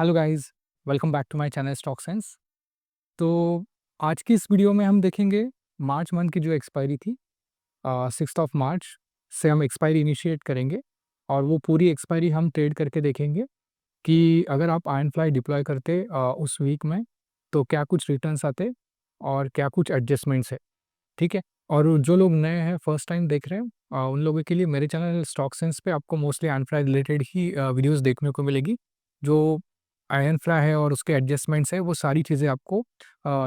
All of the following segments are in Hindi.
Hello guys, welcome back to my channel Stock Sense. तो आज की इस वीडियो में हम देखेंगे मार्च मंथ की जो एक्सपायरी थी, 6 मार्च से हम एक्सपायरी इनिशिएट करेंगे और वो पूरी एक्सपायरी हम ट्रेड करके देखेंगे कि अगर आप आयरन फ्लाई डिप्लॉय करते उस वीक में तो क्या कुछ रिटर्न्स आते और क्या कुछ एडजस्टमेंट्स है। ठीक है। और जो लोग नए हैं, फर्स्ट टाइम देख रहे हैं, उन लोगों के लिए मेरे चैनल स्टॉक सेंस पे आपको मोस्टली आयरन फ्लाई रिलेटेड ही वीडियोस देखने को मिलेगी। जो आयरन फ्लाई है और उसके एडजस्टमेंट्स है, वो सारी चीज़ें आपको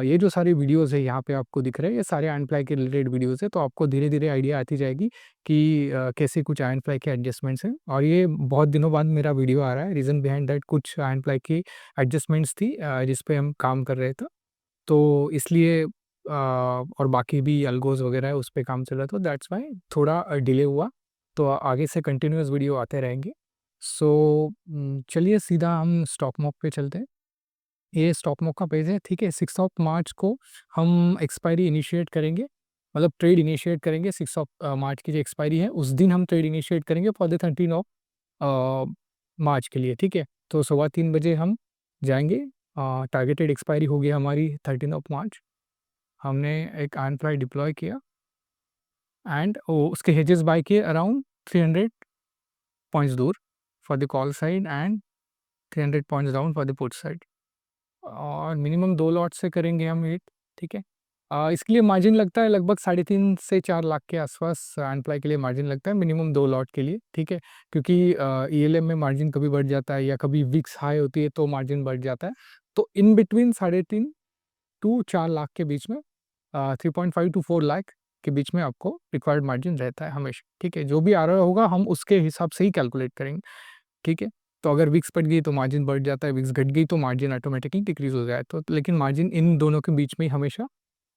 ये जो सारी वीडियोस है यहाँ पे आपको दिख रहे हैं, ये सारे आयरन फ्लाई के रिलेटेड वीडियोस है। तो आपको धीरे धीरे आइडिया आती जाएगी कि कैसे कुछ आयरन फ्लाई के एडजस्टमेंट्स हैं। और ये बहुत दिनों बाद मेरा वीडियो आ रहा है, रीज़न बिहाइंड दैट कुछ आयरन फ्लाई की एडजस्टमेंट्स थी जिस पे हम काम कर रहे थे। तो इसलिए और बाकी भी अल्गोज़ वगैरह है, उस पे काम चल रहा था, दैट्स व्हाई थोड़ा डिले हुआ। तो आगे से कंटिन्यूअस वीडियो आते रहेंगे। सो चलिए सीधा हम स्टॉक मार्केट पे चलते हैं। ये स्टॉक मार्केट का पेज है, ठीक है। 6 ऑफ मार्च को हम एक्सपायरी इनिशिएट करेंगे, मतलब ट्रेड इनिशिएट करेंगे। 6 ऑफ मार्च की जो एक्सपायरी है, उस दिन हम ट्रेड इनिशिएट करेंगे फॉर द 13 ऑफ मार्च के लिए, ठीक है। तो सुबह 3 बजे हम जाएँगे। टारगेटेड एक्सपायरी होगी हमारी 13 ऑफ मार्च। हमने एक आयरन फ्लाई डिप्लॉय किया एंड उसके हेजेस बाय किए अराउंड 300 पॉइंट्स दूर for the call side and 300 points down for the put side. और मिनिमम 2 लॉट से करेंगे हम ये, ठीक है। इसके लिए मार्जिन लगता है लगभग 3.5 से 4 लाख के आसपास आयरन फ्लाई के लिए मार्जिन लगता है मिनिमम 2 लॉट के लिए, ठीक है। क्योंकि ईएलएम में मार्जिन कभी बढ़ जाता है या कभी विक्स हाई होती है तो मार्जिन बढ़ जाता है। तो इन बिटवीन 3.5 टू 4 लाख के बीच में, 3.5 टू 4 लाख के बीच में आपको रिक्वायर्ड मार्जिन रहता है हमेशा, ठीक है। जो भी आ रहा होगा हम उसके हिसाब से ही कैलकुलेट करेंगे, ठीक है। तो अगर विक्स बढ़ गई तो मार्जिन बढ़ जाता है, विक्स घट गई तो मार्जिन ऑटोमेटिकली डिक्रीज हो जाए, तो लेकिन मार्जिन इन दोनों के बीच में ही हमेशा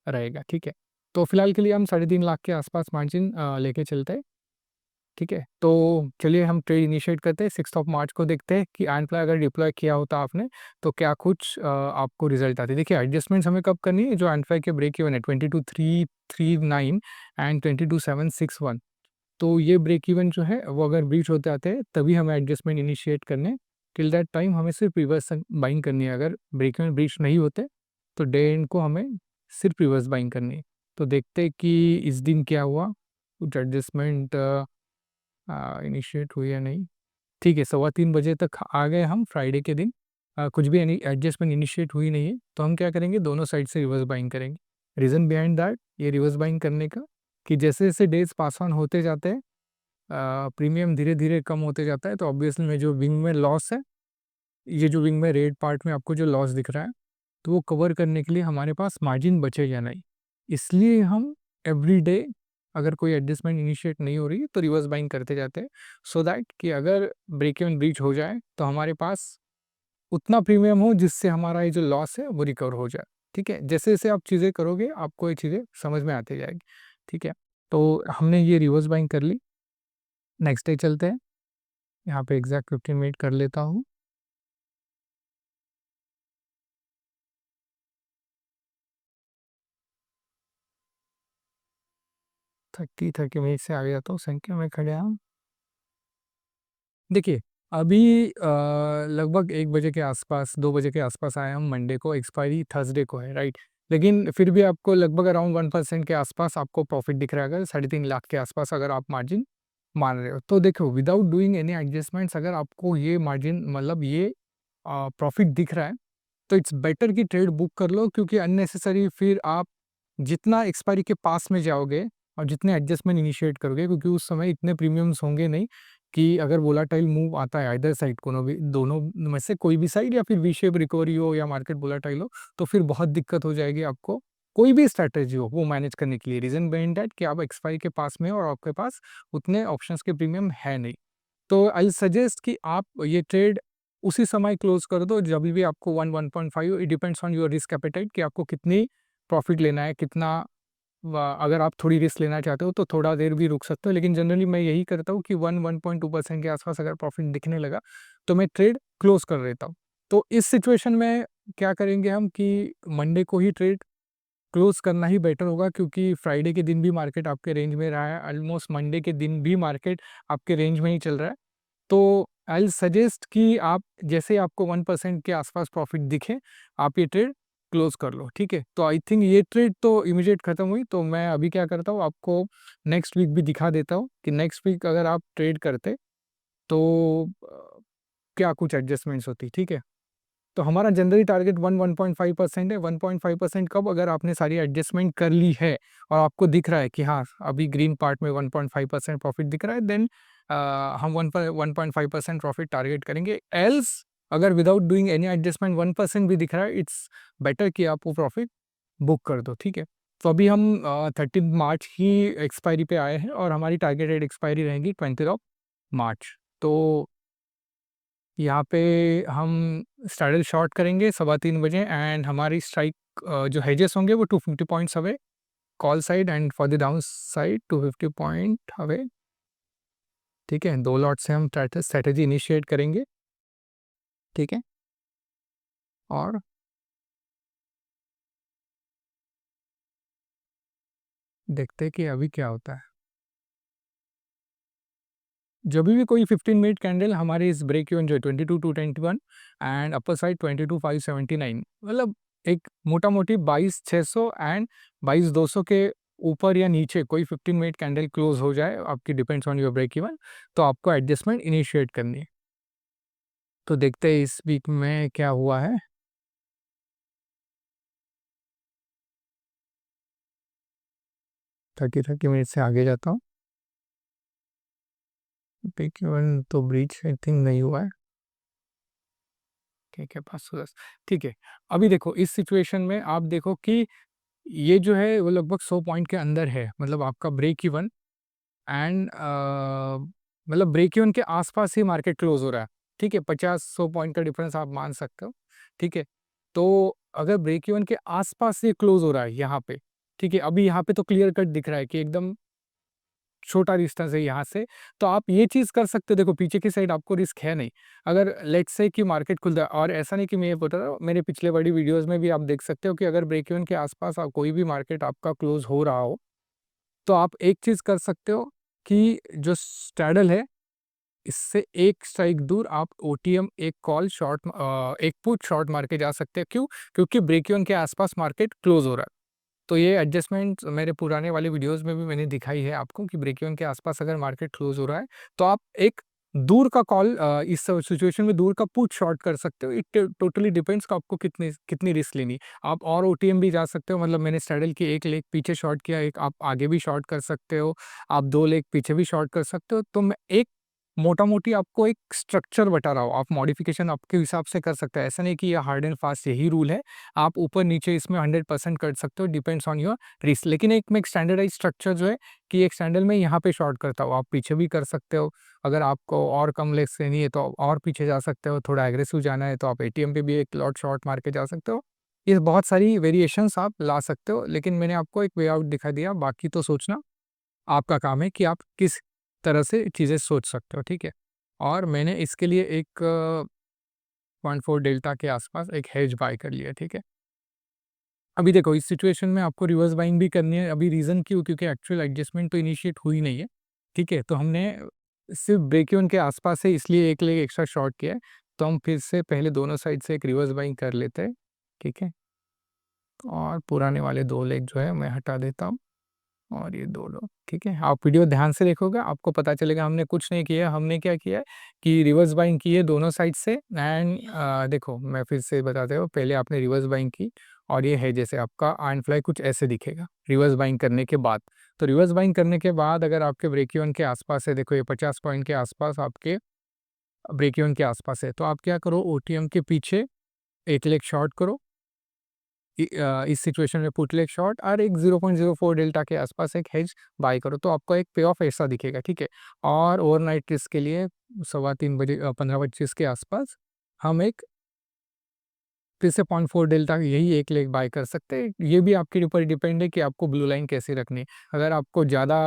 रहेगा, ठीक है। तो फिलहाल के लिए हम 3.5 लाख के आसपास मार्जिन लेके चलते हैं, ठीक है। तो चलिए हम ट्रेड इनिशिएट करते हैं। 6 ऑफ मार्च को देखते हैं कि आयरन फ्लाई अगर डिप्लॉय किया होता आपने तो क्या कुछ आपको रिजल्ट आते। देखिए एडजस्टमेंट्स हमें कब करनी है, जो आयरन फ्लाई के ब्रेक इवन है 22,339 एंड 22,761। तो ये ब्रेक इवन जो है वो अगर ब्रीच होते आते हैं तभी हमें एडजस्टमेंट इनिशिएट करने। टिल दैट टाइम हमें सिर्फ रिवर्स बाइंग करनी है। अगर ब्रेक इवन ब्रीच नहीं होते तो डे एंड को हमें सिर्फ रिवर्स बाइंग करनी है। तो देखते हैं कि इस दिन क्या हुआ, कुछ एडजस्टमेंट इनिशिएट हुई या नहीं। ठीक है, 3:15 बजे तक आ गए हम फ्राइडे के दिन। कुछ भी एडजस्टमेंट इनिशिएट हुई नहीं है तो हम क्या करेंगे, दोनों साइड से रिवर्स बाइंग करेंगे। रीज़न बिहाइंड दैट ये रिवर्स बाइंग करने का कि जैसे जैसे डेज पास ऑन होते जाते हैं, प्रीमियम धीरे धीरे कम होते जाता है। तो ऑब्वियसली में जो विंग में लॉस है, ये जो विंग में रेड पार्ट में आपको जो लॉस दिख रहा है, तो वो कवर करने के लिए हमारे पास मार्जिन बचे या नहीं, इसलिए हम एवरी डे अगर कोई एडजस्टमेंट इनिशिएट नहीं हो रही तो रिवर्स बाइंग करते जाते हैं, सो दैट कि अगर ब्रेक इवन ब्रीच हो जाए तो हमारे पास उतना प्रीमियम हो जिससे हमारा ये जो लॉस है वो रिकवर हो जाए, ठीक है। जैसे जैसे आप चीज़ें करोगे आपको ये चीज़ें समझ में आती जाएगी, ठीक है। तो हमने ये रिवर्स बाइंग कर ली। नेक्स्ट डे चलते हैं, यहाँ पे एग्जैक्ट 15 मिनट कर लेता हूँ। 30 मिनट से आगे जाता हूँ, संख्या में खड़े हैं हम। देखिए अभी लगभग 1 बजे के आसपास, 2 बजे के आसपास आए हम। मंडे को एक्सपायरी थर्सडे को है, राइट। लेकिन फिर भी आपको लगभग अराउंड 1% के आसपास आपको प्रॉफिट दिख रहा है, अगर 3.5 लाख के आसपास अगर आप मार्जिन मान रहे हो तो। देखो विदाउट डूइंग एनी एडजस्टमेंट्स अगर आपको ये मार्जिन मतलब ये प्रॉफिट दिख रहा है तो इट्स बेटर कि ट्रेड बुक कर लो, क्योंकि अननेसेसरी फिर आप जितना एक्सपायरी के पास में जाओगे और जितने एडजस्टमेंट इनिशिएट करोगे, क्योंकि उस समय इतने प्रीमियम्स होंगे नहीं कि अगर वोलाटाइल मूव आता है आइदर साइड, कोनो भी दोनों में से कोई भी साइड, या फिर वी शेप रिकवरी हो या मार्केट वोलाटाइल हो, तो फिर बहुत दिक्कत हो जाएगी आपको कोई भी स्ट्रैटेजी हो वो मैनेज करने के लिए। रीजन बिहाइंड दैट कि आप एक्सपायरी के पास में हो और आपके पास उतने ऑप्शंस के प्रीमियम है नहीं। तो आई सजेस्ट कि आप ये ट्रेड उसी समय क्लोज कर दो जब भी आपको 1.5। It depends on your risk appetite कि आपको कितनी प्रॉफिट लेना है, कितना अगर आप थोड़ी रिस्क लेना चाहते हो तो थोड़ा देर भी रुक सकते हो। लेकिन जनरली मैं यही करता हूँ कि 1.2% के आसपास अगर प्रॉफिट दिखने लगा तो मैं ट्रेड क्लोज कर देता हूँ। तो इस सिचुएशन में क्या करेंगे हम कि मंडे को ही ट्रेड क्लोज करना ही बेटर होगा, क्योंकि फ्राइडे के दिन भी मार्केट आपके रेंज में रहा है, ऑलमोस्ट मंडे के दिन भी मार्केट आपके रेंज में ही चल रहा है। तो आई विल सजेस्ट कि आप जैसे ही आपको 1% के आसपास प्रॉफिट दिखे, आप ये ट्रेड क्लोज कर लो, ठीक है। तो आई थिंक ये ट्रेड तो इमीडिएट खत्म हुई, तो मैं अभी क्या करता हूँ, आपको नेक्स्ट वीक भी दिखा देता हूँ कि नेक्स्ट वीक अगर आप ट्रेड करते तो क्या कुछ एडजस्टमेंट्स होती, ठीक है। तो हमारा जनरली टारगेट 1.5% है। 1.5% कब, अगर आपने सारी एडजस्टमेंट कर ली है और आपको दिख रहा है कि हाँ अभी ग्रीन पार्ट में 1.5% प्रॉफिट दिख रहा है, देन हम 1.5% प्रॉफिट टारगेट करेंगे। एल्स अगर विदाउट डूइंग एनी एडजस्टमेंट 1% भी दिख रहा है, इट्स बेटर कि आप वो प्रॉफिट बुक कर दो, ठीक है। तो अभी हम 13 मार्च ही एक्सपायरी पे आए हैं और हमारी टारगेटेड एक्सपायरी रहेगी 20 मार्च। तो यहाँ पे हम स्टार्टल शॉर्ट करेंगे 3:15 बजे, एंड हमारी स्ट्राइक जो हेजेस होंगे वो 250 points away call side, and for the down side 250 point away, ठीक है। 2 लॉट से हम स्ट्रेटेजी इनिशिएट करेंगे, ठीक है। और देखते हैं कि अभी क्या होता है। जब भी कोई 15 मिनट कैंडल हमारे इस ब्रेक इवन जो है 22,221 एंड अपर साइड 22,579, मतलब एक मोटा मोटी 22,600 एंड 22,200 के ऊपर या नीचे कोई 15 मिनट कैंडल क्लोज हो जाए, आपकी depends on your break even, तो आपको एडजस्टमेंट इनिशिएट करनी है। तो देखते हैं इस वीक में क्या हुआ है। 30 मिनट से आगे जाता हूँ। ब्रेक इवन तो ब्रीच आई थिंक नहीं हुआ है, ठीक है। 510, ठीक है। अभी देखो इस सिचुएशन में आप देखो कि ये जो है वो लगभग 100 पॉइंट के अंदर है, मतलब आपका ब्रेक इवन एंड मतलब ब्रेक इवन के आसपास ही मार्केट क्लोज हो रहा है, ठीक है। 50-100 पॉइंट का डिफरेंस आप मान सकते हो, ठीक है। तो अगर ब्रेक इवन के आसपास ये क्लोज हो रहा है यहाँ पे, ठीक है, अभी यहाँ पे तो क्लियर कट दिख रहा है कि एकदम छोटा डिस्टेंस है यहाँ से, तो आप ये चीज़ कर सकते हो। देखो पीछे की साइड आपको रिस्क है नहीं, अगर लेट्स से कि मार्केट खुलता है, और ऐसा नहीं कि मैं ये बता रहा हूँ, मेरे पिछले बड़ी वीडियोस में भी आप देख सकते हो कि अगर ब्रेक इवन के आसपास कोई भी मार्केट आपका क्लोज हो रहा हो, तो आप एक चीज़ कर सकते हो कि जो स्ट्रैडल है, इससे एक स्ट्राइक दूर आप ओटीएम एक कॉल शॉर्ट एक पुट शॉर्ट मार के जा सकते हैं। क्यों? क्योंकि ब्रेक इवन के आसपास मार्केट क्लोज हो रहा है। तो ये एडजस्टमेंट मेरे पुराने वाले वीडियोस में भी मैंने दिखाई है आपको कि ब्रेक इवन के आसपास अगर मार्केट क्लोज हो रहा है, तो आप एक दूर का कॉल इस सिचुएशन में दूर का पुट शॉर्ट कर सकते हो। इट टोटली डिपेंड्स कि आपको कितनी कितनी रिस्क लेनी है। आप और ओटीएम भी जा सकते हो, मतलब मैंने स्ट्रैडल की एक लेग पीछे शॉर्ट किया, एक आप आगे भी शॉर्ट कर सकते हो, आप 2 लेग पीछे भी शॉर्ट कर सकते हो। तो मैं एक मोटा-मोटी आपको एक स्ट्रक्चर बता रहा हूँ, आप मॉडिफिकेशन आपके हिसाब से कर सकते हैं। ऐसा नहीं कि ये हार्ड एंड फास्ट यही रूल है, आप ऊपर-नीचे इसमें 100% कर सकते हो, डिपेंड्स ऑन योर रिस्क। लेकिन एक मैं एक स्टैंडर्डाइज़्ड स्ट्रक्चर जो है कि एक स्टैंडर्ड में यहाँ पे शॉर्ट करता हूँ, आप पीछे भी कर सकते हो। अगर आपको और कम लेग्स लेनी है तो और पीछे जा सकते हो, थोड़ा एग्रेसिव जाना है तो आप एटीएम पे भी एक लॉट शॉर्ट मार के जा सकते हो। ये बहुत सारी वेरिएशंस आप ला सकते हो, लेकिन मैंने आपको एक वे आउट दिखा दिया, बाकी तो सोचना आपका काम है कि आप किस तरह से चीज़ें सोच सकते हो, ठीक है? और मैंने इसके लिए एक 0.4 डेल्टा के आसपास एक हेज बाय कर लिया, ठीक है? अभी देखो इस सिचुएशन में आपको रिवर्स बाइंग भी करनी है, अभी रीज़न क्यों? क्योंकि एक्चुअल एडजस्टमेंट तो इनिशिएट हुई नहीं है, ठीक है? तो हमने सिर्फ ब्रेक इवन के आसपास से इसलिए एक लेग एक्स्ट्रा शॉर्ट किया है, तो हम फिर से पहले दोनों साइड से एक रिवर्स बाइंग कर लेते हैं, ठीक है? और पुराने वाले 2 लेग जो है मैं हटा देता हूँ। और ये 2 लो, ठीक है? आप वीडियो ध्यान से देखोगे, आपको पता चलेगा हमने कुछ नहीं किया, हमने क्या किया है कि रिवर्स बाइंग की है दोनों साइड से, एंड देखो मैं फिर से बताते हो, पहले आपने रिवर्स बाइंग की और ये है जैसे आपका आयरन फ्लाई कुछ ऐसे दिखेगा, रिवर्स बाइंग करने के बाद। तो रिवर्स बाइंग करने के बाद अगर आपके ब्रेक इवन के आसपास है, देखो ये 50 पॉइंट के आसपास आपके ब्रेक इवन के आसपास है, तो आप क्या करो, ओटीएम के पीछे एक लेग शॉर्ट करो, इस सिचुएशन में पुट लेग शॉर्ट, और एक 0.04 डेल्टा के आसपास एक हेज बाय करो, तो आपको एक पे ऑफ ऐसा दिखेगा, ठीक है। और ओवरनाइट रिस्क के लिए 3:15 बजे 15:25 के आसपास हम एक फिर से 0.4 डेल्टा यही एक लेग बाय कर सकते हैं। ये भी आपके ऊपर डिपेंड है कि आपको ब्लू लाइन कैसे रखनी है। अगर आपको ज़्यादा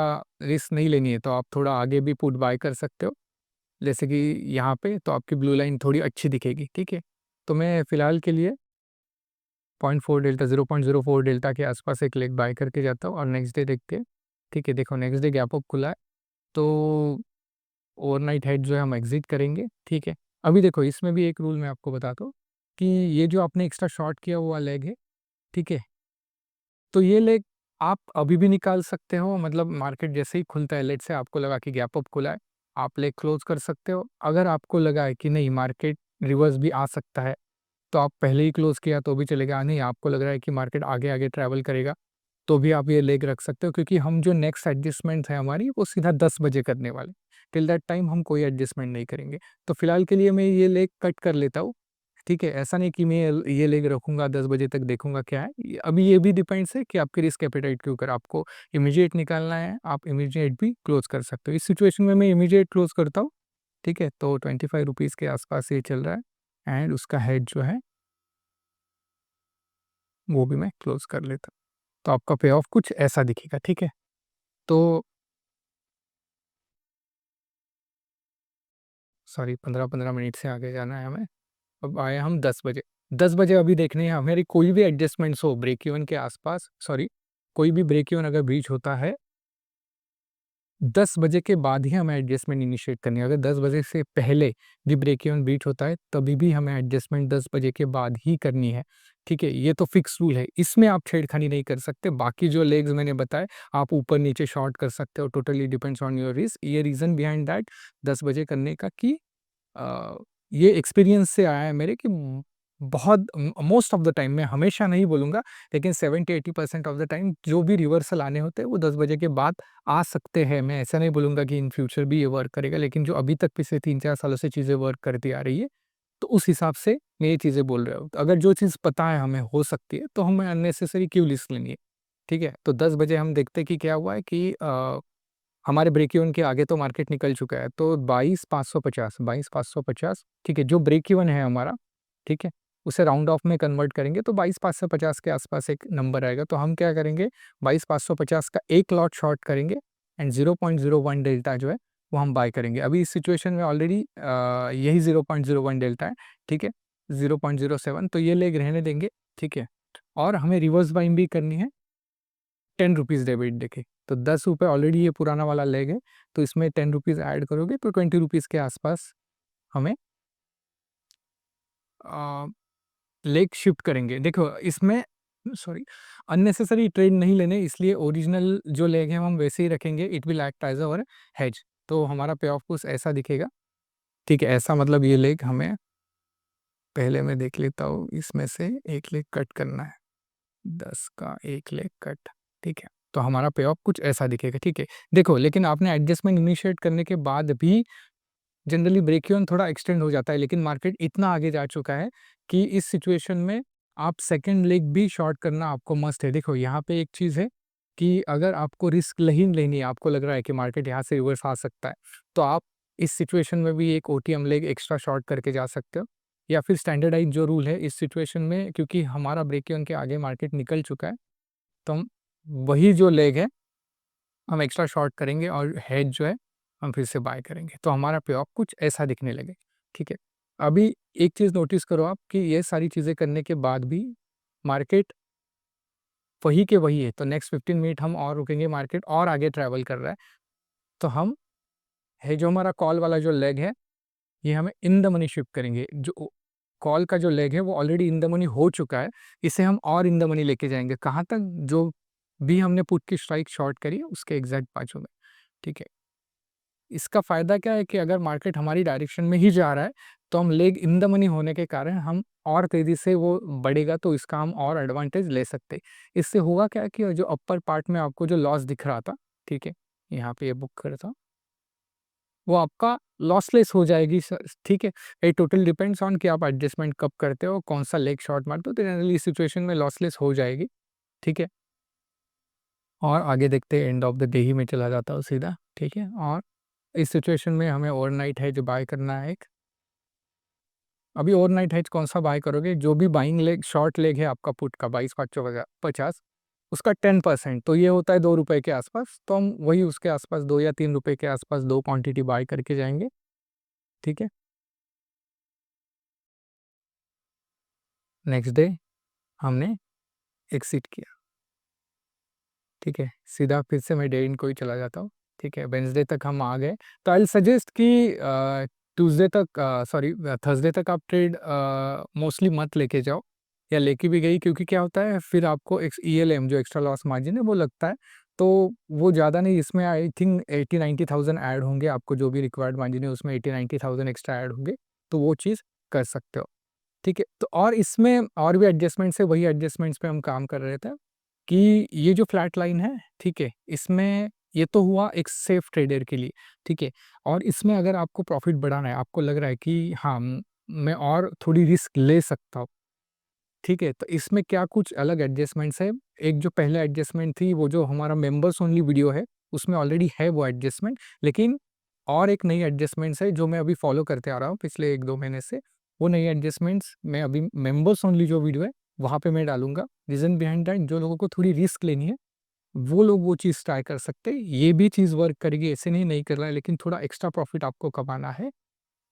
रिस्क नहीं लेनी है तो आप थोड़ा आगे भी पुट बाय कर सकते हो, जैसे कि यहाँ पे, तो आपकी ब्लू लाइन थोड़ी अच्छी दिखेगी, ठीक है। तो मैं फ़िलहाल के लिए 0.4 डेल्टा 0.04 डेल्टा के आसपास एक लेग बाय करके जाता हूँ और नेक्स्ट डे देखते हैं, ठीक है। देखो नेक्स्ट डे गैप अप खुला है, तो ओवरनाइट हेड जो है हम एग्जिट करेंगे, ठीक है। अभी देखो इसमें भी एक रूल मैं आपको बताता हूँ कि ये जो आपने एक्स्ट्रा शॉर्ट किया हुआ लेग है, ठीक है, तो ये लेग आप अभी भी निकाल सकते हो, मतलब मार्केट जैसे ही खुलता है, लेट से आपको लगा कि गैप अप खुला है, आप लेग क्लोज कर सकते हो। अगर आपको लगा है कि नहीं मार्केट रिवर्स भी आ सकता है, तो आप पहले ही क्लोज किया तो भी चलेगा, नहीं आपको लग रहा है कि मार्केट आगे आगे ट्रैवल करेगा, तो भी आप ये लेग रख सकते हो, क्योंकि हम जो नेक्स्ट एडजस्टमेंट है हमारी वो सीधा 10 बजे करने वाले। टिल दैट टाइम हम कोई एडजस्टमेंट नहीं करेंगे। तो फिलहाल के लिए मैं ये लेग कट कर लेता हूँ, ठीक है। ऐसा नहीं कि मैं ये लेग रखूंगा 10 बजे तक देखूंगा क्या है। अभी ये भी डिपेंड्स है कि आपके रिस्क एपेटाइट के ऊपर, आपको इमीडिएट निकालना है, आप इमीडिएट भी क्लोज कर सकते हो। इस सिचुएशन में मैं इमीडिएट क्लोज करता हूँ, ठीक है। तो 25 रुपीज़ के आसपास ये चल रहा है, एंड उसका हेड जो है वो भी मैं क्लोज कर लेता हूँ। तो आपका पे ऑफ कुछ ऐसा दिखेगा, ठीक है। तो सॉरी, 15-15 मिनट से आगे जाना है हमें। अब आए हम 10 बजे। 10 बजे अभी देखनी है हमारी कोई भी एडजस्टमेंट्स हो ब्रेक इवन के आसपास, सॉरी, कोई भी ब्रेक इवन अगर ब्रीच होता है, 10 बजे के बाद ही हमें एडजस्टमेंट इनिशिएट करनी है। अगर 10 बजे से पहले भी ब्रेक इवन ब्रीच होता है, तभी भी हमें एडजस्टमेंट 10 बजे के बाद ही करनी है, ठीक है। ये तो फिक्स रूल है, इसमें आप छेड़खानी नहीं कर सकते। बाकी जो लेग्स मैंने बताए, आप ऊपर-नीचे शॉर्ट कर सकते हो, totally depends on your risk. ये रीज़न बिहाइंड दैट 10 बजे करने का कि अ, ये एक्सपीरियंस से आया है मेरे कि बहुत मोस्ट ऑफ द टाइम, मैं हमेशा नहीं बोलूँगा, लेकिन 70-80% ऑफ द टाइम जो भी रिवर्सल आने होते हैं वो 10 बजे के बाद आ सकते हैं। मैं ऐसा नहीं बोलूँगा कि इन फ्यूचर भी ये वर्क करेगा, लेकिन जो अभी तक पिछले 3-4 सालों से चीज़ें वर्क करती आ रही है, तो उस हिसाब से मैं ये चीज़ें बोल रहा हूँ। तो अगर जो चीज़ पता है हमें हो सकती है, तो हमें अननेसेसरी क्यों रिस्क लेनी है, ठीक है। तो 10 बजे हम देखते हैं कि क्या हुआ है कि हमारे ब्रेक इवन के आगे तो मार्केट निकल चुका है, तो 22,550, ठीक है, जो ब्रेक इवन है हमारा, ठीक है, उसे राउंड ऑफ में कन्वर्ट करेंगे तो 22,550 के आसपास एक नंबर आएगा। तो हम क्या करेंगे, 22,550 का एक लॉट शॉर्ट करेंगे, एंड 0.01 डेल्टा जो है वो हम बाय करेंगे। अभी इस सिचुएशन में ऑलरेडी यही 0.01 डेल्टा है, ठीक है, 0.07, तो ये लेग रहने देंगे, ठीक है। और हमें रिवर्स बाइंग भी करनी है 10 रुपीज़ डेबिट देके। तो 10 रुपये ऑलरेडी ये पुराना वाला लेग है, तो इसमें 10 रुपीज़ ऐड करोगे तो 20 रुपीज़ के आसपास हमें अ, लेग शिफ्ट करेंगे। देखो इसमें सॉरी, अननेसेसरी ट्रेड नहीं लेने, इसलिए ओरिजिनल जो लेग है हम वैसे ही रखेंगे। It will act as our hedge. तो हमारा पे ऑफ कुछ ऐसा दिखेगा, ठीक है। ऐसा मतलब ये लेग हमें, पहले मैं देख लेता हूँ, इसमें से एक लेग कट करना है, 10 का एक लेग कट, ठीक है। तो हमारा पे ऑफ कुछ ऐसा दिखेगा, ठीक है। देखो लेकिन आपने एडजस्टमेंट इनिशिएट करने के बाद भी जनरली ब्रेक इवन थोड़ा एक्सटेंड हो जाता है, लेकिन मार्केट इतना आगे जा चुका है कि इस सिचुएशन में आप सेकंड लेग भी शॉर्ट करना आपको मस्ट है। देखो यहाँ पे एक चीज़ है कि अगर आपको रिस्क नहीं लेनी है, आपको लग रहा है कि मार्केट यहाँ से रिवर्स आ सकता है, तो आप इस सिचुएशन में भी एक ओटीएम लेग एक्स्ट्रा शॉर्ट करके जा सकते हो, या फिर स्टैंडर्डाइज जो रूल है इस सिचुएशन में, क्योंकि हमारा ब्रेक इवन के आगे मार्केट निकल चुका है, तो हम वही जो लेग है हम एक्स्ट्रा शॉर्ट करेंगे, और हेड जो है हम फिर से बाय करेंगे। तो हमारा पे ऑफ कुछ ऐसा दिखने लगे, ठीक है। अभी एक चीज़ नोटिस करो आप कि ये सारी चीज़ें करने के बाद भी मार्केट वही के वही है, तो नेक्स्ट 15 मिनट हम और रुकेंगे, मार्केट और आगे ट्रैवल कर रहा है, तो हम है जो हमारा कॉल वाला जो लेग है, ये हमें इन द मनी शिफ्ट करेंगे। जो कॉल का जो लेग है वो ऑलरेडी इन द मनी हो चुका है, इसे हम और इन द मनी लेके जाएँगे। कहाँ तक, जो भी हमने पुट की स्ट्राइक शॉर्ट करी है उसके एग्ज़ैक्ट बाजू में, ठीक है। इसका फ़ायदा क्या है कि अगर मार्केट हमारी डायरेक्शन में ही जा रहा है, तो हम लेग इन द मनी होने के कारण हम और तेज़ी से वो बढ़ेगा, तो इसका हम और एडवांटेज ले सकते हैं। इससे होगा क्या कि जो अपर पार्ट में आपको जो लॉस दिख रहा था, ठीक है, यहाँ पे ये बुक करता हूँ, वो आपका लॉसलेस हो जाएगी ठीक है। इट टोटल डिपेंड्स ऑन कि आप एडजस्टमेंट कब करते हो, कौन-सा लेग शॉर्ट मारते हो, तो जनरली इस सिचुएशन में लॉसलेस हो जाएगी, ठीक है। और आगे देखते हैं, एंड ऑफ द डे ही मैं चला जाता हूँ सीधा, ठीक है। और इस सिचुएशन में हमें ओवरनाइट हेज बाय करना है एक। अभी ओवरनाइट हेज कौन-सा बाय करोगे? जो भी बाइंग लेग शॉर्ट लेग है आपका पुट का 22,550, उसका 10%, तो ये होता है ₹2 के आसपास। तो हम वही उसके आसपास 2 या ₹3 के आसपास 2 क्वांटिटी बाय करके जाएँगे, ठीक है। नेक्स्ट डे हमने एक्सिट किया, ठीक है। सीधा फिर से मैं डे इन को ही चला जाता हूँ। ठीक है, वेडनेसडे तक हम आ गए, तो आई विल सजेस्ट कि ट्यूसडे तक सॉरी थर्सडे तक आप ट्रेड मोस्टली मत लेके जाओ, या लेके भी गई क्योंकि क्या होता है फिर आपको एक ईएलएम जो एक्स्ट्रा लॉस मार्जिन है वो लगता है, तो वो ज़्यादा नहीं, इसमें आई थिंक 80-90,000 ऐड होंगे, आपको जो भी रिक्वायर्ड मार्जिन है उसमें 80-90,000 एक्स्ट्रा ऐड होंगे, तो वो चीज़ कर सकते हो। ठीक है, तो और इसमें और भी एडजस्टमेंट्स है, वही एडजस्टमेंट्स पे हम काम कर रहे थे कि ये जो फ्लैट लाइन है, ठीक है, इसमें ये तो हुआ एक सेफ ट्रेडर के लिए, ठीक है, और इसमें अगर आपको प्रॉफिट बढ़ाना है, आपको लग रहा है कि हाँ, मैं और थोड़ी रिस्क ले सकता हूँ, ठीक है, तो इसमें क्या कुछ अलग एडजस्टमेंट्स है। एक जो पहले एडजस्टमेंट थी, वो जो हमारा मेंबर्स ओनली वीडियो है, उसमें ऑलरेडी है वो एडजस्टमेंट, लेकिन और एक नई एडजस्टमेंट्स है जो मैं अभी फॉलो करते आ रहा हूँ पिछले 1-2 महीने से। वो नई एडजस्टमेंट्स मैं अभी मेंबर्स ओनली जो वीडियो है, वहाँ पे मैं डालूँगा। रीज़न बिहाइंड दैट, जो लोगों को थोड़ी रिस्क लेनी है, वो लोग वो चीज़ ट्राई कर सकते हैं। ये भी चीज़ वर्क करेगी, ऐसे नहीं कर रहा है, लेकिन थोड़ा एक्स्ट्रा प्रॉफिट आपको कमाना है,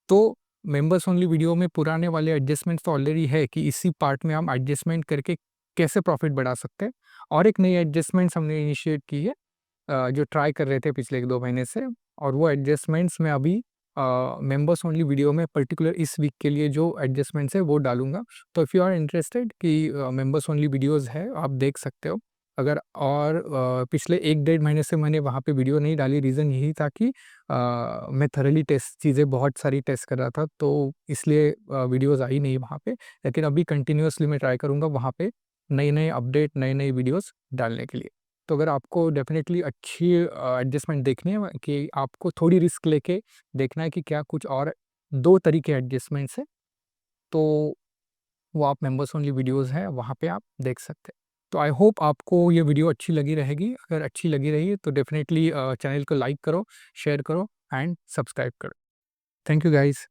तो मेंबर्स ओनली वीडियो में पुराने वाले एडजस्टमेंट्स तो ऑलरेडी है कि इसी पार्ट में हम एडजस्टमेंट करके कैसे प्रॉफिट बढ़ा सकते हैं, और एक नई एडजस्टमेंट्स हमने इनिशिएट की है, जो ट्राई कर रहे थे पिछले 1-2 महीने से, और वो एडजस्टमेंट्स मैं अभी मेंबर्स ओनली वीडियो में पर्टिकुलर इस वीक के लिए जो एडजस्टमेंट्स है वो डालूँगा। तो इफ यू आर इंटरेस्टेड कि मेंबर्स ओनली वीडियोज़ है, आप देख सकते हो। अगर और पिछले 1 डेढ़ महीने से मैंने वहाँ पे वीडियो नहीं डाली, रीज़न यही था कि मैं थॉरली टेस्ट चीज़ें बहुत सारी टेस्ट कर रहा था, तो इसलिए वीडियोज़ आई नहीं वहाँ पे। लेकिन अभी कंटिन्यूअसली मैं ट्राई करूँगा वहाँ पे नए-नए अपडेट, नए-नए वीडियोज़ डालने के लिए। तो अगर आपको डेफ़िनेटली अच्छी एडजस्टमेंट देखनी है, कि आपको थोड़ी रिस्क लेके देखना है कि क्या कुछ और 2 तरीके एडजस्टमेंट्स हैं, तो वो आप मेंबर्स ओनली वीडियोज़ हैं, वहाँ पे आप देख सकते हैं। तो आई होप आपको ये वीडियो अच्छी लगी रहेगी। अगर अच्छी लगी रही है तो डेफ़िनेटली चैनल को लाइक करो, शेयर करो एंड सब्सक्राइब करो। Thank you guys.